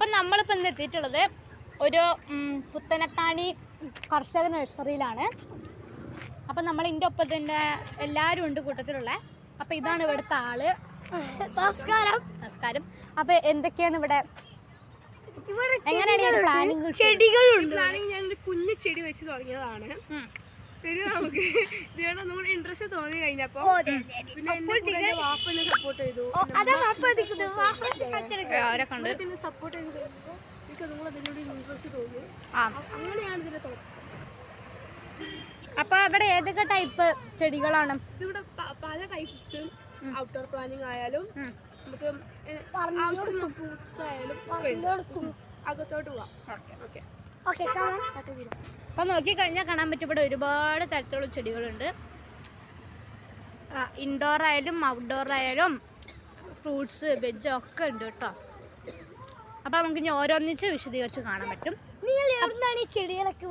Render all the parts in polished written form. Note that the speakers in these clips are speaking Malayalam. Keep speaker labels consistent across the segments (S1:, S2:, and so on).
S1: അപ്പം നമ്മളിപ്പോൾ ഇന്ന് എത്തിയിട്ടുള്ളത് ഒരു പുത്തനത്താണി കർഷക നഴ്സറിയിലാണ്. അപ്പം നമ്മൾ ഇതിൻ്റെ ഒപ്പം തന്നെ എല്ലാവരും ഉണ്ട് കൂട്ടത്തിലുള്ള. അപ്പം ഇതാണ് ഇവിടുത്തെ ആള്.
S2: നമസ്കാരം.
S1: നമസ്കാരം. അപ്പം എന്തൊക്കെയാണ് ഇവിടെ, എങ്ങനെയാണ് ഈ പ്ലാനിങ്?
S2: ചെടികളുണ്ട്. പ്ലാനിങ് ഞാനൊരു കുഞ്ഞു ചെടി വെച്ച് തുടങ്ങിയതാണ്. പിന്നെ നമുക്ക് ഇതിനോട് നമ്മൾ ഇൻട്രസ്റ്റ് തോന്നി കഴിഞ്ഞപ്പോ പിന്നെ എന്നെ വാപ്പനെ സപ്പോർട്ട് ചെയ്തു. സപ്പോർട്ട് ചെയ്ത് കഴിഞ്ഞപ്പോൾ എനിക്ക് നിങ്ങൾ അതിനോട് ഇൻട്രസ്റ്റ് തോന്നി. അങ്ങനെയാണ് ഇതിന്റെ തുടക്കം.
S1: അപ്പൊ ഇവിടെ ഏതൊക്കെ ടൈപ്പ് ചെടികളാണ്?
S2: ഇതിവിടെ പല ടൈപ്സും ഔട്ട്ഡോർ പ്ലാനിങ് ആയാലും നമുക്ക് ആവശ്യമുള്ള ഫ്രൂട്ട്സ് ആയാലും അകത്തോട്ട് പോവാം.
S1: അപ്പൊ നോക്കിക്കഴിഞ്ഞാൽ കാണാൻ പറ്റും ഇവിടെ ഒരുപാട് തരത്തിലുള്ള ചെടികളുണ്ട്. ഇൻഡോർ ആയാലും ഔട്ട്ഡോർ ആയാലും ഫ്രൂട്ട്സ് വെജ് ഒക്കെ ഉണ്ട് കേട്ടോ. അപ്പൊ നമുക്ക് ഇനി ഓരോന്നിച്ച് വിശദീകരിച്ച് കാണാൻ പറ്റും.
S2: ഈ ചെടികളൊക്കെ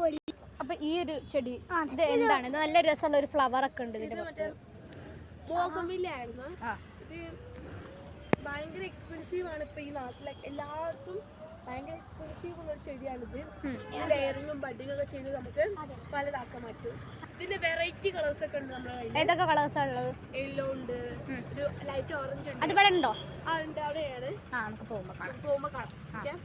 S1: അപ്പൊ ഈ ഒരു ചെടി ഇത് എന്താണ്? ഇത് നല്ല രസമുള്ള ഒരു ഫ്ലവർ ഒക്കെ ഉണ്ട് ഇതിന്റെ
S2: ഇത് ഭയങ്കര എക്സ്പെൻസീവ് ആണ് ഇപ്പൊ ഈ നാട്ടിലൊക്കെ. എല്ലാവർക്കും ഭയങ്കര എക്സ്പെൻസീവ് ഉള്ള ഒരു ചെടിയാണിത്. ലെയറിങ്ങും ബഡിങ് ഒക്കെ ചെയ്ത് നമുക്ക് പലതാക്കാൻ പറ്റും. ഇതിന്റെ വെറൈറ്റി കളേഴ്സ് ഒക്കെ ഉണ്ട് നമ്മുടെ കയ്യിൽ.
S1: ഏതൊക്കെ കളേഴ്സാണ് ഉള്ളത്?
S2: യെല്ലോ ഉണ്ട്, ഒരു ലൈറ്റ് ഓറഞ്ച് ഉണ്ട്.
S1: അത് ഇവിടെ ഉണ്ടോ?
S2: ആ ഉണ്ട്, അവിടെയാണ്.
S1: നമുക്ക് പോകുമ്പോ കാണാം.
S2: കാണാം.